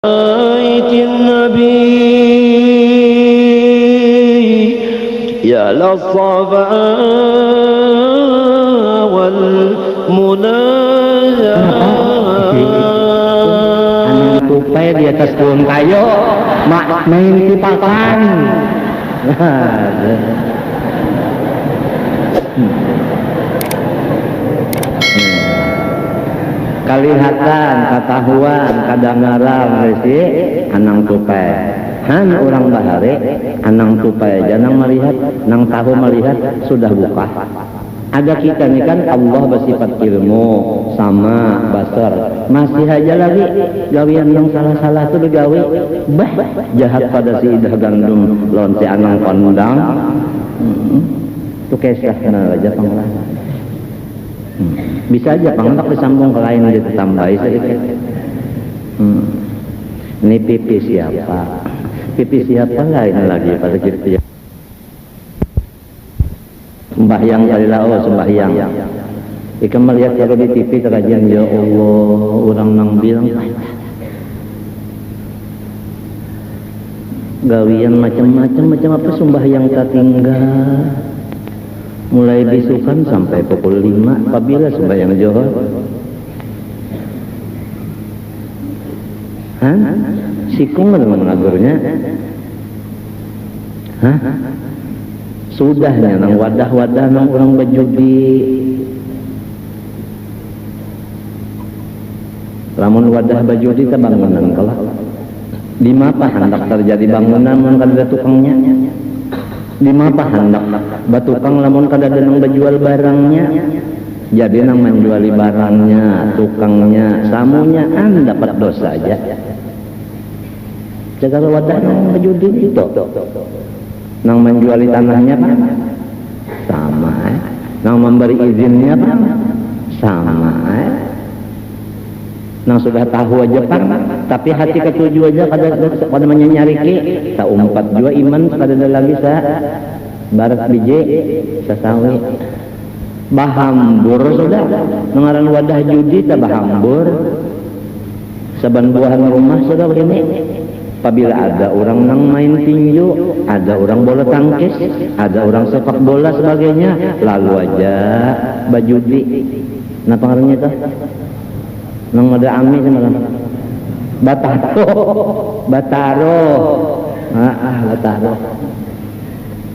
بيت النبي يا للصفا والمناجاة tupai di atas pohon kayu mak main kipakan. Kalihatan, katahuan, kadangaran resi anang tupai. Han orang bahari anang tupai janang melihat, nang tahu melihat sudah buka. Ada kita nih kan Allah bersifat ilmu sama basar, masih aja lagi gawian yang salah-salah tuh digawi bah jahat pada si idah gandum lawan si anang kondang tuh kesah aja panglah bisa aja pangdak disambung ke lain ditambahi sedikit. Ini pipi siapa lain lagi pada gitu ya. Sembahyang kalilah, sembahyang. Ika melihat kalau di TV terajian, ya Allah, orang nang bilang gawian macam apa sembahyang tak tinggal. Mulai bisukan sampai pukul 5 apabila sembahyang Johor. Sikung menagurnya. Sudahnya nang wadah-wadah nang orang bajudi. Lamun wadah bajudi ke bangunan kelak. Di mapa hendak terjadi bangunan mun kada tukangnya. Di mapa hendak batukang lamun kada nang bajual barangnya. Jadi nang menjuali barangnya, tukangnya, samunya dapat dosa aja. Jaga wadah nang bajudi itu. Nang menjuali tanahnya Pak sama nang memberi izinnya Pak sama nang sudah tahu aja Pak tapi hati ketujuh aja kada menyariki tak umpat juga iman kada ada lagi sa barat biji sasawi bahambur sudah nengaran wadah judi tak bahambur saban buahan rumah sudah begini. Apabila ada orang nang main tinju, ada orang bola tangkis, ada orang sepak bola sebagainya, lalu aja bajudi. Napa ngarannya itu? Nang ada ami semalam. Bataro. Bataro.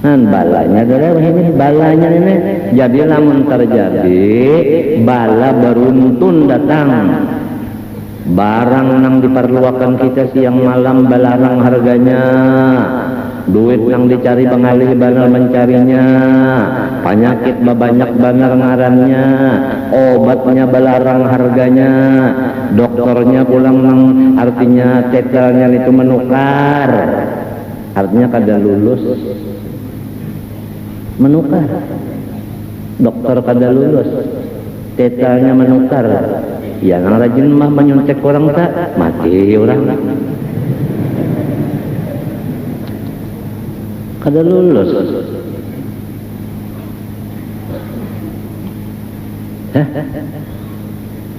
Balanya adalah ini balanya ini. Jadi lamun terjadi bala beruntun datang. Barang nang diperluakan kita siang malam balarang harganya, duit nang dicari bengalih banar mencarinya, penyakit banyak banar ngarannya, obatnya balarang harganya, dokternya pulang nang artinya cetelnya itu menukar, artinya kada lulus menukar, dokter kada lulus, cetelnya menukar. Ya, nang rajin mah menyuntik orang tak mati orang. Kada lulus.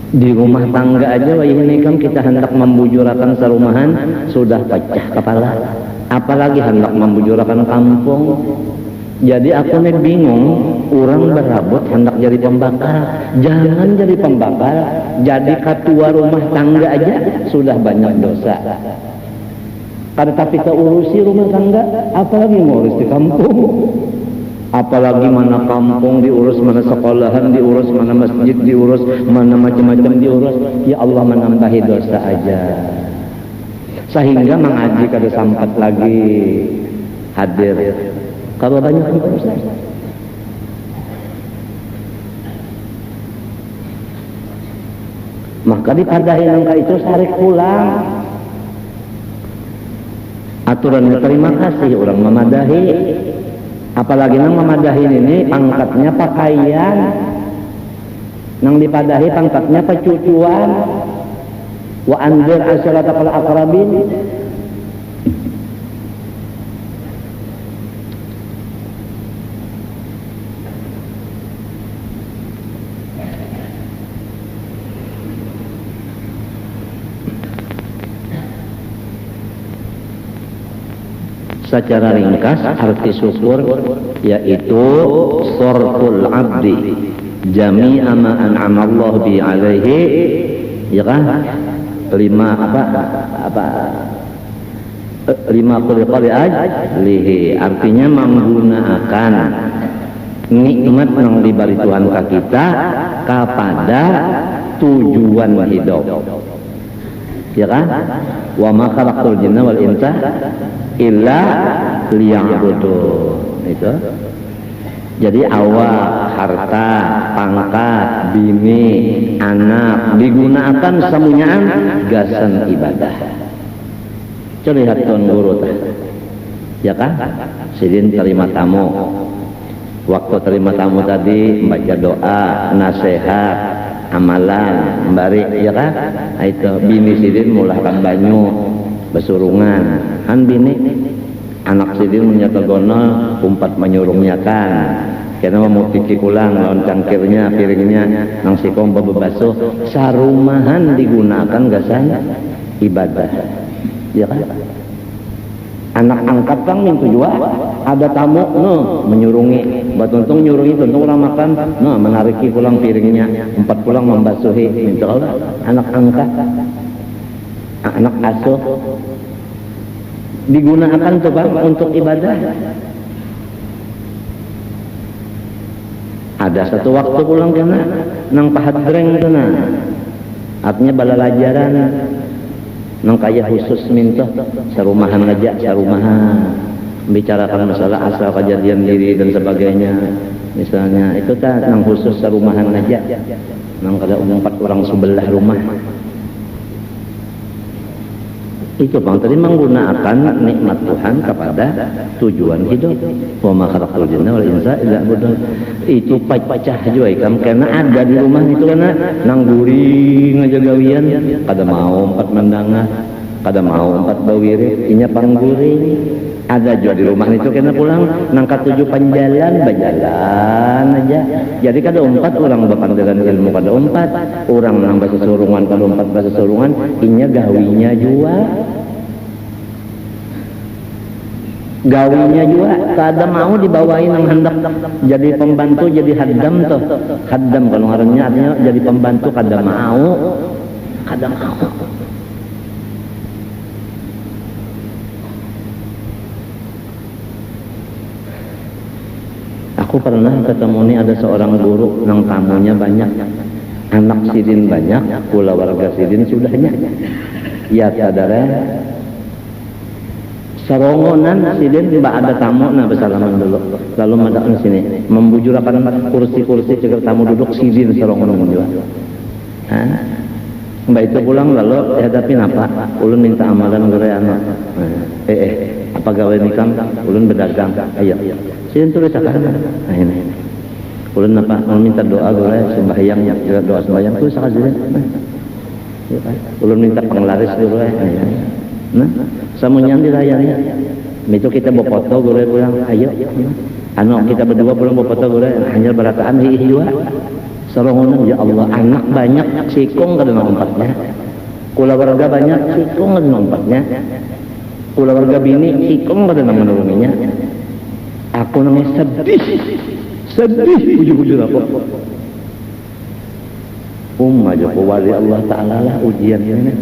Di rumah tangga aja wah ini kan kita hendak membujurakan serumahan sudah pecah kepala. Apalagi hendak membujurakan kampung. Jadi aku nih bingung, orang berabot hendak jadi pembakar, jangan jadi pembakar, jadi ketua rumah tangga aja sudah banyak dosa. Karena tapi kita urusi rumah tangga, apalagi ngurus di kampung, apalagi mana kampung diurus, mana sekolahan diurus, mana masjid diurus, mana macam-macam diurus, ya Allah menambahi dosa aja. Sehingga mengaji kada sampat lagi hadir. Kalau banyak urusan. Maka dipadahin angka itu sarik pulang. Aturannya terima kasih orang memadahi. Apalagi nang memadahi ini pangkatnya pakaian. Nang dipadahi pangkatnya pecucuan. Wa anzir asyaratakal aqrabin. secara ringkas arti syukur yaitu sorful abdi jami'a ma an'ama Allah bi alaihi, ya kan? Lima khuliqali ajlihi, artinya menggunakan nikmat yang diberi Tuhan ke kita kepada tujuan hidup, ya kan? Wa ma khalaqtul jinna wal insa illa liya'budun. Itu jadi awak, harta, pangkat, bini, anak digunakan semuanya gasan ibadah. Coba lihat tuan guru teh, ya kan? Sidin terima tamu. Waktu terima tamu tadi membaca doa, nasihat, amalan, memberi, ya kan? Itu bini sidin mulahkan banyu, besurungan, han bini. Anak sidin menyata gono umpat menyurungnya kan, karena mau tiki ulang lawan cangkirnya, piringnya, nang sikong basuh, sarumahan digunakan gasan ibadah, ya kan? Anak angkat kang mintu jua, ada tamu, no menyurungi, batuntung nyurungi, tuntung orang makan, no menariki pulang piringnya, empat pulang membasuhi, minta Allah, anak angkat, anak asuh. Digunakan tuh Bang untuk ibadah. Ada satu waktu pulang kena nang pahadreng kena, artinya balalajaran nang kaya khusus minta sarumahan aja, sarumahan bicarakan masalah asal kejadian diri dan sebagainya, misalnya itu kan nang khusus sarumahan aja, nang kada 4 orang sebelah rumah. Itu Bang tadi menggunakan nikmat Tuhan kepada tujuan hidup. Wa ma khalaqtul jinna wal insa illa liya'budun. Itu pecah juga ikam karena ada di rumah itu karena nang guring aja gawian, kada mau 4 mendangan, kada mau 4 bawiri, inya pangguring. Ada juga di rumah itu karena pulang nangkat 7 panjalan, bajalan aja. Jadi kada 4 orang bapanggilan ilmu, kada 4 orang nang bahasa surungan, kada 4 bahasa surungan, inya gawinya juga. Gawinya juga kada mau dibawain nang hendak jadi pembantu, jadi haddam tuh. Haddam kalau ngarannya artinya jadi pembantu, kada mau. Kada mau. Aku pernah ketemu nih ada seorang guru nang tamunya banyak, anak sidin banyak, pula warga sidin sudahnya. Ya saudara, sarongonan sidin mbak ada tamu, nah bersalaman dulu, lalu madakan sini, membujurakan kursi-kursi cegar tamu duduk sidin sarongonan juga. Mbak itu pulang lalu hadapin apa? Ulun minta amalan gerai anak. Apa gawe nikam? Ulun berdagang. Ayo. Sidin tulis akan. Nah ini. Ulun apa? Ulun minta doa gerai sembahyang, doa sembahyang tulis akan sidin. Ulun minta penglaris gerai. Nah, samunya dilayani. Itu kita bawa foto gerai pulang. Ayo. Anu kita berdua pulang bawa foto gerai hanya berataan hiwa. Sarongonan ya Allah, anak banyak sikong kada nompatnya, kula warga banyak sikong kada nompatnya, kula warga bini sikong kada menuruninya. Aku nangis sedih bujur-bujur aku. Aja wali Allah Ta'ala lah ujian ini.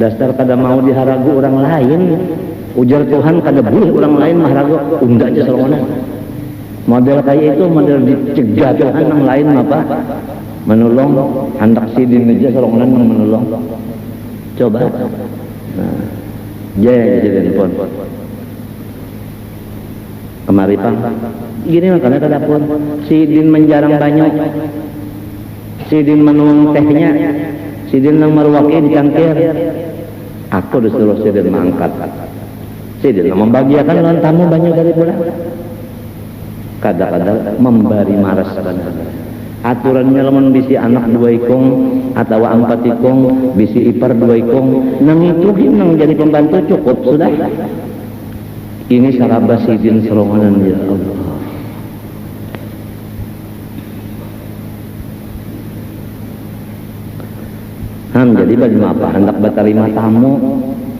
Dasar kada mau diharagu orang lain, ujar Tuhan kada boleh orang lain maharagu, unda aja sarongonan. Model kayak itu model dicegah Tuhan yang lain apa? Menolong, hendak sidin aja sarongonan menolong. Coba. Nah, jadi pun. Kemari Pak. Gini makanya ke dapur. Sidin menjarang banyak. Sidin menuang tehnya. Sidin nang marwaki di cangkir. Aku disuruh sidin mengangkat. Sidin membagiakan lawan tamu banyak dari pulang. Kadang-kadang memberi maras benar. Aturannya lamun bisi anak 2 ikong atau 4 ikong, bisi ipar 2 ikong, nang itu nang jadi pembantu cukup sudah. Ini saraba sidin serongonan ya Allah. Jadi bagaimana apa? Hendak berterima tamu,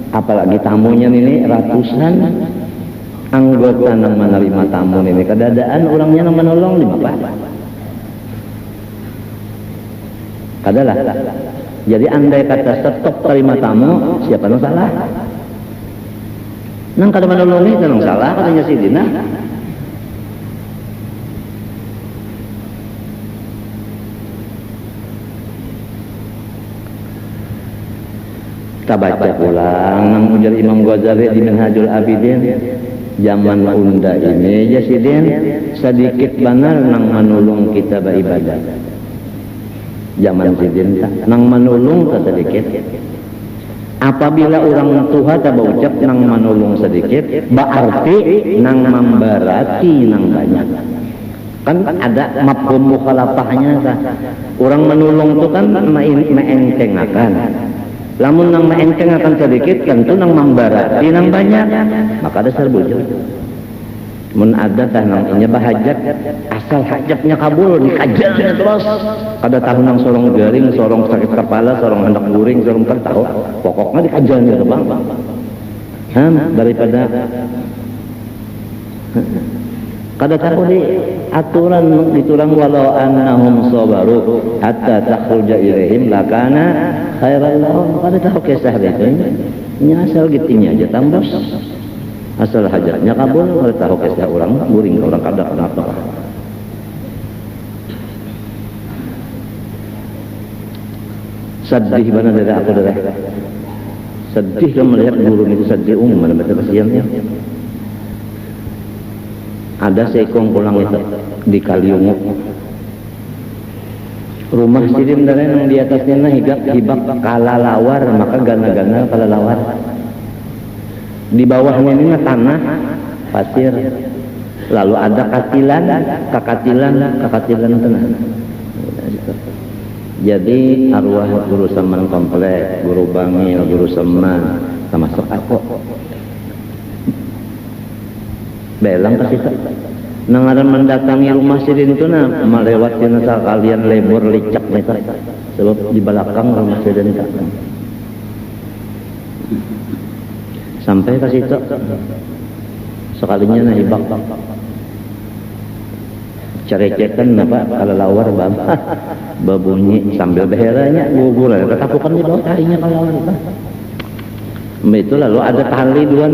apalagi tamunya ini ratusan. anggota nang menerima tamu ini kadadaan orangnya nang menolong di bapak kadalah. Jadi andai kata stop terima tamu, siapa yang salah? Nang kada menolongi kan salah katanya si Dina. Kita baca pulang nang ujar Imam Ghazali di Minhajul Abidin, zaman unda ini ya sidin sedikit benar nang menolong kita beribadah. Zaman sidin nang menolong sedikit. Apabila orang tua tak berucap nang menolong sedikit, berarti nang memberati nang banyak. Kan ada mafhum mukhalafahnya. Orang menolong itu kan meencengakan. Lamun nang meencengakan sedikit, tentu nang memberati nang banyak. Maka ada serbujur. Mun ada tah nang inya bahajat, asal hajatnya kabul dikajalnya terus. Kada tahu nang sorong garing, sorong sakit kepala, sorong hendak guring, sorong tahu. Pokoknya dikajalnya tuh bang. Daripada kada tahu di aturan diturang walau annahum sabaru hatta takhruja ilaihim lakana khairan lahum. Kada tahu kisah itu. Nya asal gitunya aja tambah. Asal hajatnya kabul, kalau tahu kisah orang guring orang kada kenapa. Sedih mana dari aku dari. Sedih kalau melihat guru itu sedih mana betul kasihannya. Ada seekong pulang itu di Kaliungu. Rumah sidin dari yang di atasnya hibak kalalawar maka gana-gana kalalawar. Di bawahnya ini tanah pasir, lalu ada kakatilan tanah. Jadi arwah guru Saman komplek, guru Bangil, guru Seman, termasuk aku belang ke situ. Nangaran mendatangi rumah sidin itu melewati nasa kalian lebur licak mereka, sebab di belakang rumah sidin itu. Sampai ke situ sekalinya hibak cerecekan apa kalau lawar babunyi sambil beheranya gugur ketakukan di bawah talinya kalau lawar itu lalu ada tali dua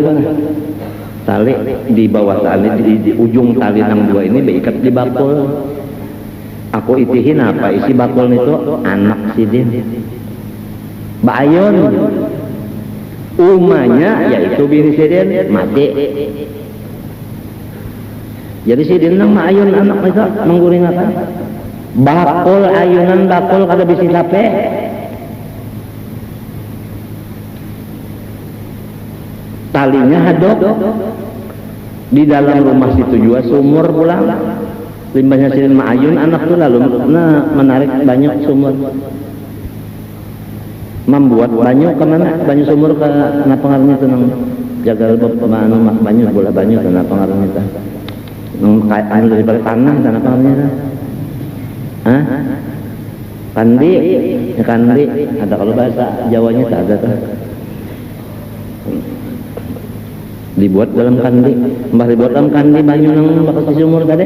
tali di bawah tali di ujung tali yang dua ini diikat di bakul. Aku itihin apa isi bakul itu anak sidin Bayun umanya yaitu bini sidin mati. Jadi sidin nang maayun anak itu mengguringakan bakul ayunan bakul kada bisi sape. Talinya hadok di dalam rumah situ juga sumur pulang. Limbahnya sidin maayun anak tuh lalu menarik banyak sumur. Membuat banyak kemana banyak sumur ke pengaruhnya itu nang jaga pemanu mak banyak bola banyak karena pengaruhnya itu nang kaitan daripada tanah karena pengaruhnya kandi ya kandi ada kalau bahasa Jawanya tak ada tuh dibuat dalam kandi mbah dibuat dalam kandi banyak nang bakal di sumur tadi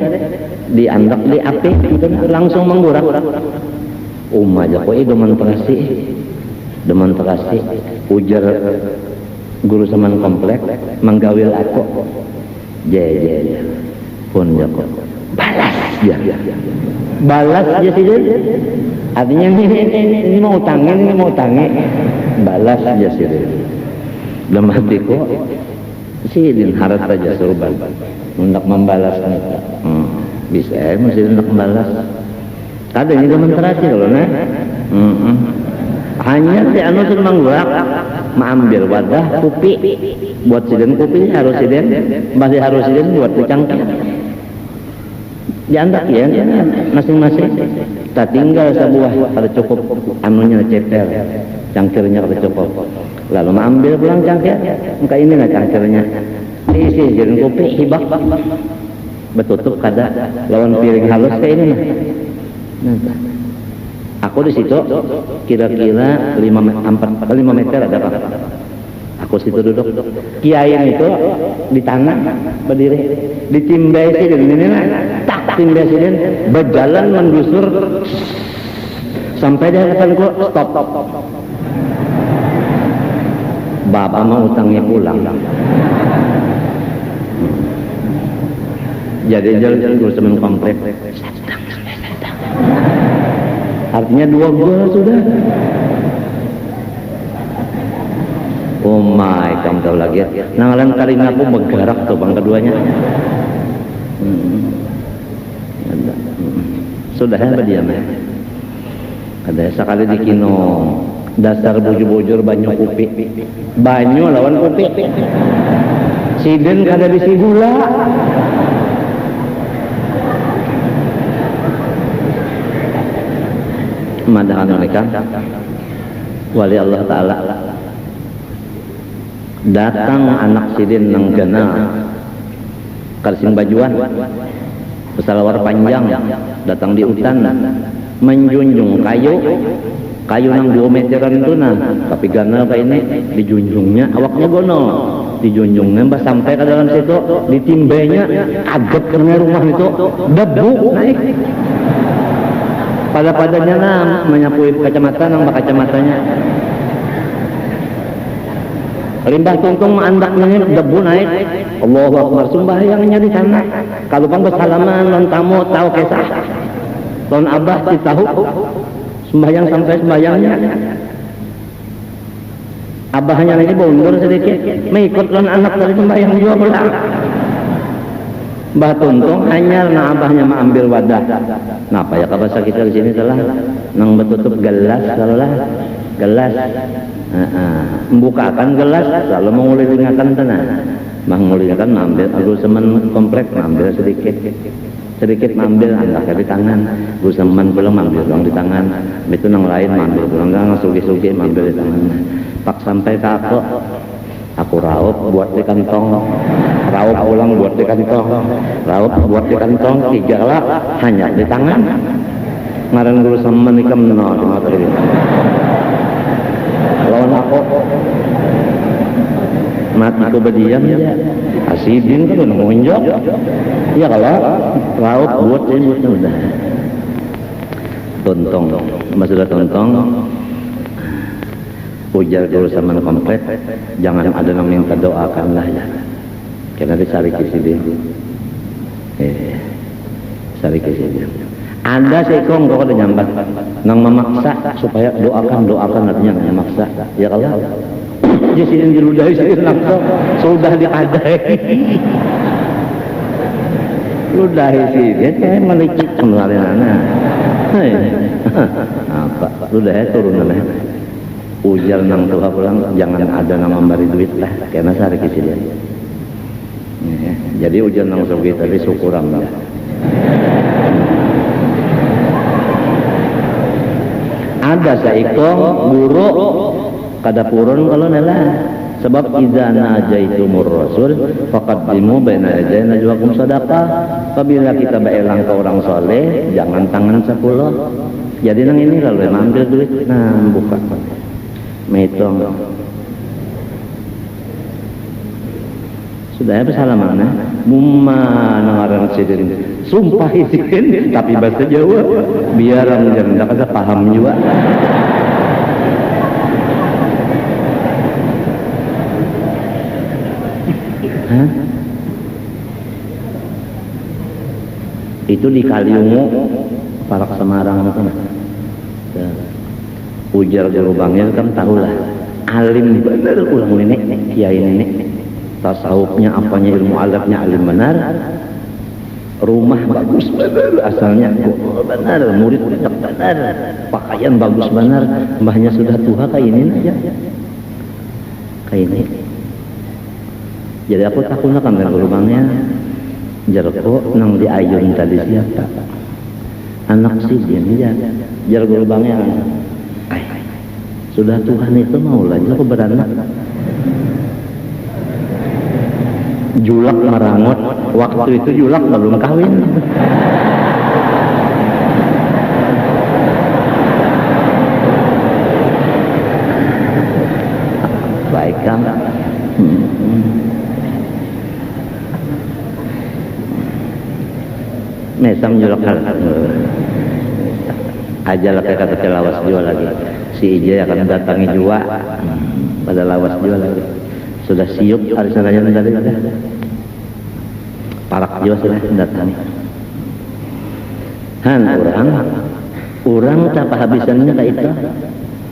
diandak di api itu langsung menggurak aja kok demonstrasi ujar guru Saman komplek menggawil aku je pun Joko balas sih artinya ini mau utangin balas aja sih dalam hatiku sidin harap aja surban untuk membalas bisa mesti untuk membalas kadang juga demonstrasi kalau hanya si anu tuh menggurak mengambil wadah kopi buat sidin kopi harus sidin masih harus sidin buat dicangkir diandak ya masing-masing tak tinggal sebuah pada cukup anunya ceper cangkirnya pada cukup lalu mengambil pulang cangkir muka ini lah cangkirnya isi sidin kopi hibak betutup kada lawan piring halus kayak ini lah aku di situ kira-kira 5 meter ada apa? Aku situ duduk. Kiai itu di tanah berdiri, ditimbesin ini tak timbesin, berjalan mendusur sampai dia kataku stop. Bapak mau utangnya pulang. Jadi jalan-jalan gue semen komplek. Artinya 2 gol sudah. Oh my, kamu tahu lagi ya. Nangalan kali aku bergerak tuh bang keduanya. Sudah ya berdiam ya. Ada sekali di kino dasar bujur-bujur banyu kupi. Banyu lawan kupi. Siden kada bisi gula. Madahan mereka wali Allah Ta'ala datang anak sidin nang gana kalsing bajuan pesalawar panjang datang di hutan menjunjung kayu nang 2 meteran itu nah tapi ganal kayak ini dijunjungnya awaknya gonol dijunjungnya mbak sampai ke dalam situ ditimbainya kaget karena rumah itu debu naik pada-padanya nah menyapui kacamata nang kacamatanya limbah tungtung andaknya debu naik Allahu Akbar sembahyangnya di sana kalau bang bersalaman non tamu tahu kisah non abah tahu sembahyang sampai sembahyangnya abahnya ini mundur sedikit mengikut non anak dari sembahyang juga pulang Mbah Tuntung hanya na abahnya mengambil wadah. Napa ya bahasa kita di sini telah nang betutup gelas salah gelas. Membukakan gelas lalu mengulingakan tanah. Mengulingakan mengambil aku semen komplek mengambil sedikit mengambil angkat di tangan. Aku semen pulang mengambil uang di tangan. Itu nang lain mengambil pulang nang sugi-sugi mengambil di tangan. Pak sampai ke aku raup buat di kantong, raup ulang buat di kantong, raup buat di kantong, 3 lah hanya di tangan. Ngaran guru sama nikam no di mata ini. Lawan aku, mati aku berdiam ya. Asidin kan udah ngonjok. Ya kalau raup buat ini udah. Tontong, sudah tontong. Ujar dulu sama komplit, jangan ada yang minta doakanlah ya. Karena disari kisidi, sari kisidi. Ada sekong kok ada nyambat, nang memaksa supaya doakan artinya memaksa. Ya kalau jadi sini diludahi sini langsung sudah diadai. Ludahi sih, dia kayak melicik kemarin anak. Apa? Ludahi turun namanya. Ujar nang tuha pulang jangan ada nama memberi duit lah karena sari kisi dia ya, jadi ujar nang sugi tadi syukuran lah ada saikong guru kada purun kalau nela sebab idza najaitumur rasul faqaddimu baina yaday najwakum sadaqah apabila kita berelang ke orang soleh jangan tangan 10 jadi nang ini lalu ambil duit nah buka metong sudah bersalaman mumma nangaran sidin sumpah izin tapi bahasa Jawa biar orang jangan ada paham juga itu di Kaliungu Parak Semarang itu ujar guru bangnya kan tahulah alim benar ulang nenek kiai nenek tasawufnya apanya ilmu alatnya alim benar rumah bagus benar asalnya benar murid benar pakaian bagus benar mbahnya sudah tua kayak ini aja kayak ini jadi aku takutnya kan guru bangnya jarko nang di ayun tadi siapa anak sih dia jar guru bangnya sudah Tuhan itu mau lagi aku beranak julak merangot waktu itu julak belum kawin baik kan mesam jurak aja lah kayak kata lawas jual lagi si Ijay akan datangi jua pada lawas jual lagi sudah siup hari sananya tadi parak jua sudah datangi orang tak habisannya kayak itu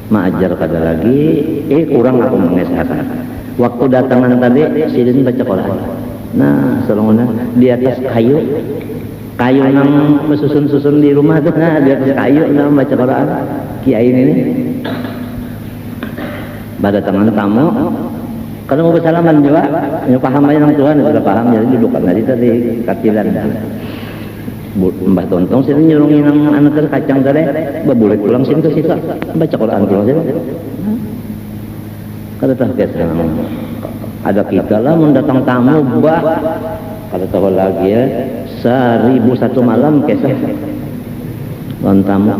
maajar kada lagi kurang aku mengesahkan waktu datangan tadi sidin baca Quran nah selongonan di atas kayu nang susun di rumah tuh nah di atas kayu nang baca Quran kiai ini pada tangan tamu kalau mau bersalaman juga yang paham aja nang Tuhan sudah paham jadi dudukan tadi katilan Mbah Tontong sini nyurungi nang anak kacang tadi babulet pulang sini ke situ baca Quran pulang sini kada tah ada kita lah mendatang tamu bah kada tahu lagi ya 1001 malam kesah lawan tamu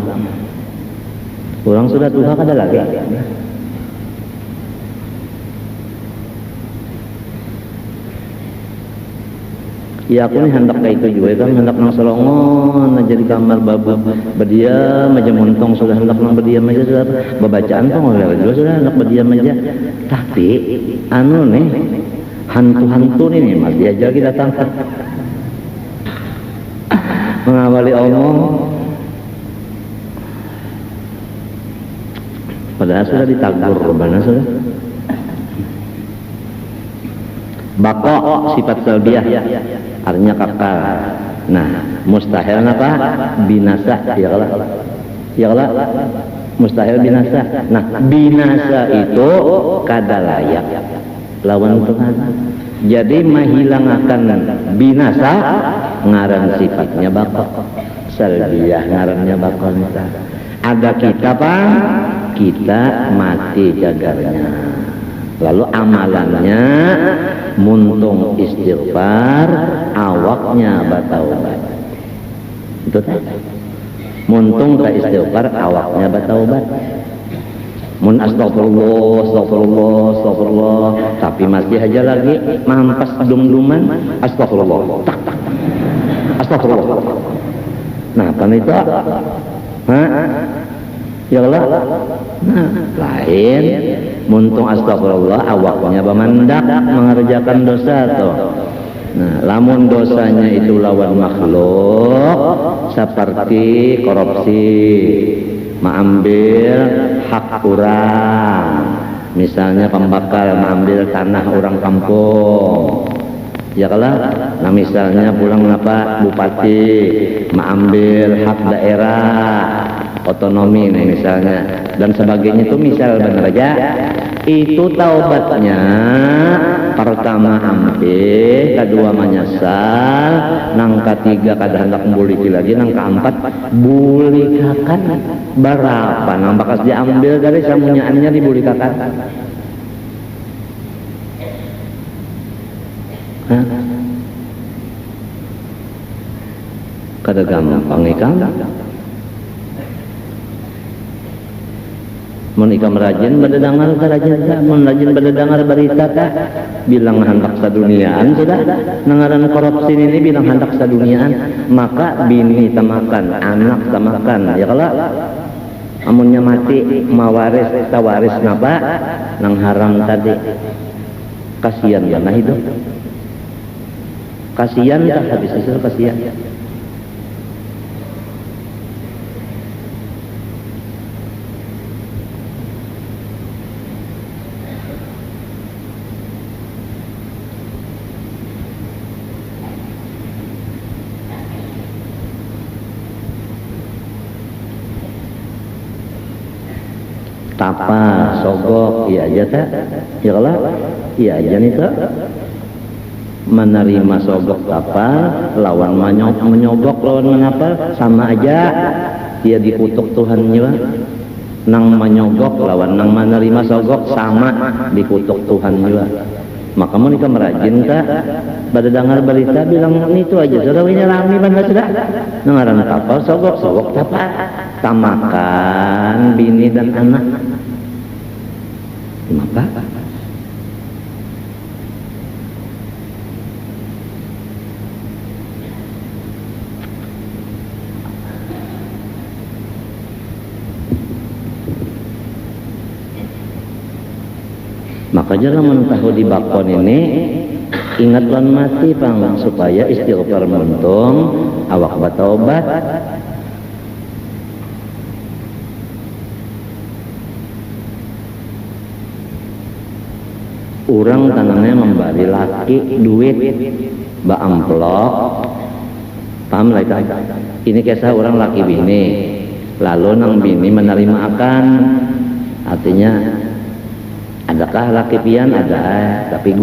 orang sudah tua kada lagi ya aku nih hendak kayak itu juga kan hendak nang selongon aja di kamar babu berdiam aja montong sudah hendak nang berdiam aja sudah bacaan tuh ngoleh juga sudah hendak berdiam aja tapi anu nih hantu-hantu nih mas diajar kita datang mengawali omong padahal sudah ditagur mana sudah bako sifat salbiah artinya kakal nah mustahil apa binasa ya kalau mustahil binasa nah binasa itu kada layak lawan Tuhan jadi menghilangkan binasa ngaran sifatnya bako salbiah ngarannya bako ada kita pak kita mati jagarnya lalu amalannya muntung istighfar awaknya bataubat itu teh muntung ka istighfar awaknya bataubat mun astagfirullah tapi masih aja lagi mampas dum-duman astagfirullah tak astagfirullah nah kan itu ya Allah nah lain muntung astagfirullah awaknya bamandak mengerjakan dosa tuh nah lamun dosanya itu lawan makhluk seperti korupsi mengambil hak orang misalnya pembakar mengambil tanah orang kampung ya kalau nah misalnya pulang apa bupati mengambil hak daerah otonomi nih misalnya dan sebagainya itu misal benar aja itu taubatnya pertama ampe kedua menyesal nang ketiga kada hendak membuliki lagi nang keempat bulikakan berapa nang bakas diambil dari samunyaannya dibulikakan kada gampang ikan mun ikam rajin berdengar rajin mun rajin berdengar berita kah bilang hendak saduniaan sudah nangaran korupsi ini bilang hendak saduniaan maka bini tamakan anak tamakan ya kalau amunnya mati mawaris tawaris ngapa nang haram tadi kasihan ya nah hidup kasihan dah habis itu kasihan tapa sogok iya aja tak ya kalau iya aja nih tak menerima sogok tapa lawan menyogok lawan menapa sama aja dia dikutuk Tuhan juga nang menyogok lawan nang menerima sogok sama dikutuk Tuhan juga maka mau nikah merajin tak pada dengar berita bilang itu aja sudah ini rame banget sudah nengaran tapa sogok tapa tamakan bini dan anak kenapa maka jangan tahu di bakon ini ingat lan mati pang supaya istighfar muntung awak batobat. Orang tangannya memberi laki duit ba amplop, paham lah itu. Ini kisah orang laki bini, lalu nang bini menerima akan, artinya adakah laki pian ada, tapi